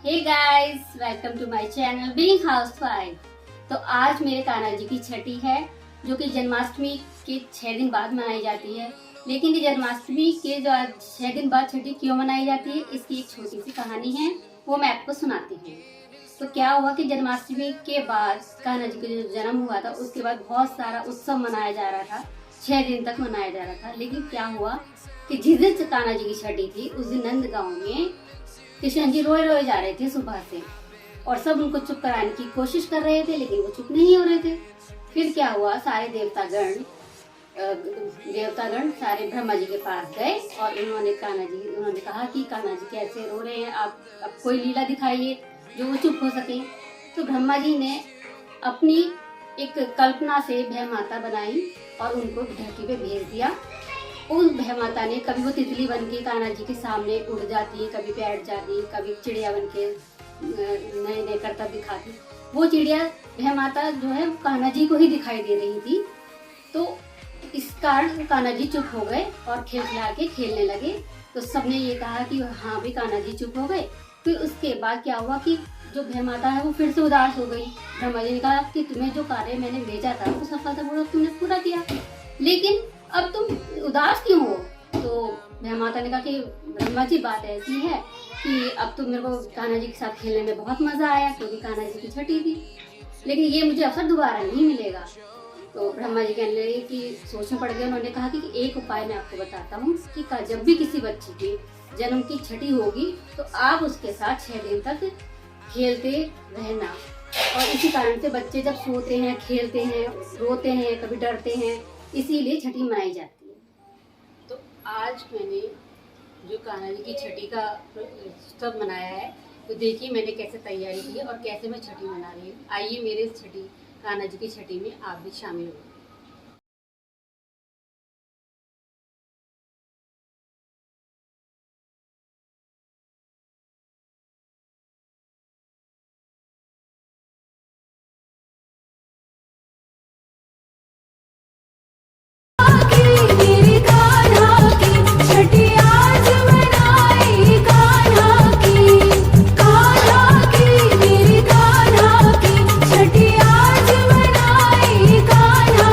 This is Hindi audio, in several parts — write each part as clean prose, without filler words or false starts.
Hey guys, welcome to my channel being housewife. तो आज मेरे कान्हा जी की छठी है, जो कि जन्माष्टमी के 6 दिन बाद मनाई जाती है। लेकिन ये जन्माष्टमी के जो 6 दिन बाद छठी क्यों मनाई जाती है, इसकी एक छोटी सी कहानी है, वो मैं आपको सुनाती हूँ। तो क्या हुआ कि जन्माष्टमी के बाद कान्हा जी का जो जन्म हुआ था, उसके बाद बहुत सारा उत्सव मनाया जा रहा था, 6 दिन तक मनाया जा रहा था। लेकिन क्या हुआ कि जिस दिन कान्हा जी की छठी थी, उस दिन नंद गांव में कृष्ण जी रोए रोए जा रहे थे सुबह से, और सब उनको चुप कराने की कोशिश कर रहे थे, लेकिन वो चुप नहीं हो रहे थे। फिर क्या हुआ, सारे देवतागण सारे ब्रह्मा जी के पास गए और उन्होंने कहा कि कान्हा जी कैसे रो रहे हैं, आप अब कोई लीला दिखाइए जो वो चुप हो सके। तो ब्रह्मा जी ने अपनी एक कल्पना से भय माता बनाई और उनको धरती पे भेज दिया। उस भय माता ने कभी वो तितली बन के कान्हा जी के सामने उड़ जाती, कभी बैठ जाती, कभी चिड़िया बन के नए नए करतब दिखाती। वो चिड़िया भय माता जो है कान्हा जी को ही दिखाई दे रही थी। तो इस कारण कान्हा जी चुप हो गए और खिलखिला के खेलने लगे। तो सबने ये कहा कि हाँ भी कान्हा जी चुप हो गए। फिर उसके बाद क्या हुआ कि जो भय माता है वो फिर से उदास हो गई। ब्रह्मा जी ने कहा कि तुम्हें जो कार्य मैंने भेजा था वो सफलतापूर्वक तुमने पूरा किया, लेकिन अब तुम उदास क्यों हो? तो भय माता ने कहा कि ब्रह्मा जी, बात ऐसी है कि अब तो मेरे को कान्हा जी के साथ खेलने में बहुत मजा आया, क्योंकि कान्हा जी की छठी थी, लेकिन ये मुझे अवसर दोबारा नहीं मिलेगा। तो ब्रह्मा जी कहने लगे कि सोच में पड़ गए। उन्होंने कहा कि एक उपाय मैं आपको बताता हूँ कि जब भी किसी बच्चे के जन्म की छठी होगी तो आप उसके साथ 6 दिन तक खेलते रहना। और इसी कारण से बच्चे जब सोते हैं, खेलते हैं, रोते हैं, कभी डरते हैं, इसीलिए छठी मनाई जाती है। तो आज मैंने जो कान्हा जी की छठी का उत्सव मनाया है, तो देखिए मैंने कैसे तैयारी की है और कैसे मैं छठी मना रही हूँ। आइए मेरे छठी कान्हा जी की छठी में आप भी शामिल हो। छठी आज मनाई कान्हा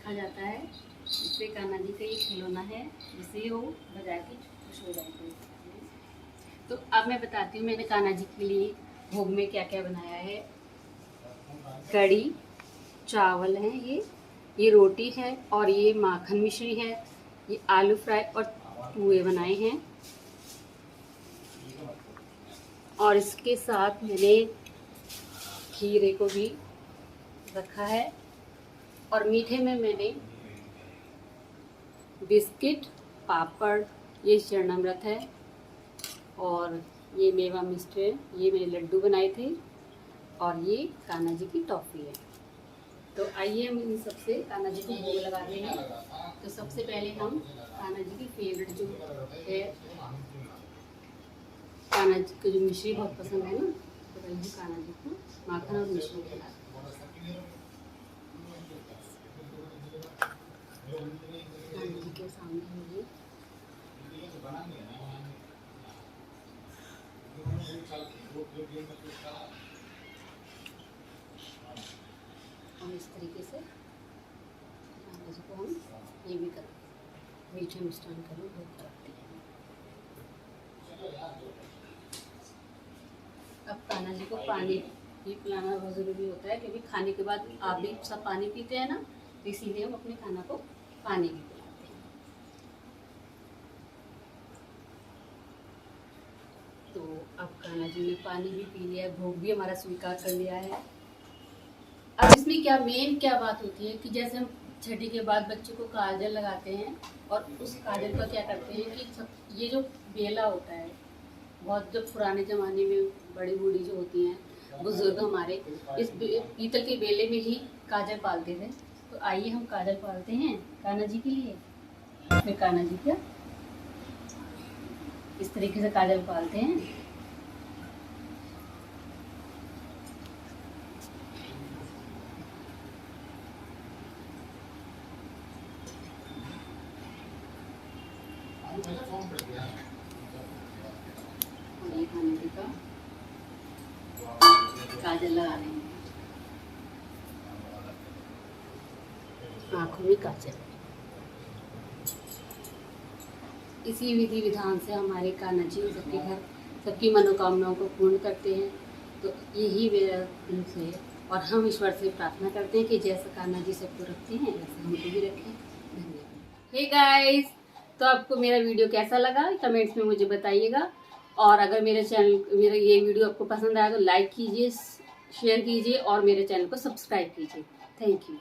रखा जाता है। इससे कान्हा जी का ये खिलौना है जिसे वो बजा के खुश हो जाते हैं। तो अब मैं बताती हूँ मैंने कान्हा जी के लिए भोग में क्या क्या बनाया है। कड़ी चावल हैं, ये रोटी है, और ये माखन मिश्री है, ये आलू फ्राई और पुए बनाए हैं। और इसके साथ मैंने खीरे को भी रखा है। और मीठे में मैंने बिस्किट, पापड़, ये चरणामृत है, और ये मेवा मिष्ट है, ये मैंने लड्डू बनाए थे, और ये कान्हा जी की टॉफ़ी है। तो आइए हम इन सबसे कान्हा जी को भोग लगाते हैं। तो सबसे पहले हम कान्हा जी की फेवरेट जो है, कान्हा जी को जो मिश्री बहुत पसंद है ना, तो वही कान्हा जी को माखन और मिश्री खिलाते हैं। कान्हा जी के सामने होगी और इस तरीके से कान्हा जी को हम ये भी करते हैं, मीठे मिष्ठान का भी भोग कराते हैं। अब कान्हा जी को पानी भी पिलाना बहुत ज़रूरी होता है, क्योंकि खाने के बाद आप भी सब पानी पीते हैं ना, तो इसीलिए हम अपने खाना को पानी भी पिलाते हैं। तो अब कान्हा जी ने पानी भी पी लिया, भोग भी हमारा स्वीकार कर लिया है। अब इसमें क्या बात होती है कि जैसे हम छठी के बाद बच्चे को काजल लगाते हैं, और उस काजल का क्या करते हैं कि ये जो बेला होता है, बहुत जो पुराने ज़माने में बड़ी बूढ़ी जो होती हैं बुजुर्ग हमारे, इस पीतल के बेले में ही काजल पालते थे। तो आइए हम काजल पालते हैं कान्हा जी के लिए। फिर कान्हा जी का इस तरीके से काजल पालते हैं। और ये कान्हा जी का काजल लगा रहे हैं, आँखों में काजल। इसी विधि विधान से हमारे कान्हा जी सबके घर सबकी मनोकामनाओं को पूर्ण करते हैं। तो यही मेरा दिल से है, और हम ईश्वर से प्रार्थना करते हैं कि जैसा कान्हा जी सबको रखते हैं वैसे हमको भी रखें। धन्यवाद। हे गाइस, तो आपको मेरा वीडियो कैसा लगा कमेंट्स में मुझे बताइएगा। और अगर मेरा ये वीडियो आपको पसंद आया तो लाइक कीजिए, शेयर कीजिए और मेरे चैनल को सब्सक्राइब कीजिए। Thank you.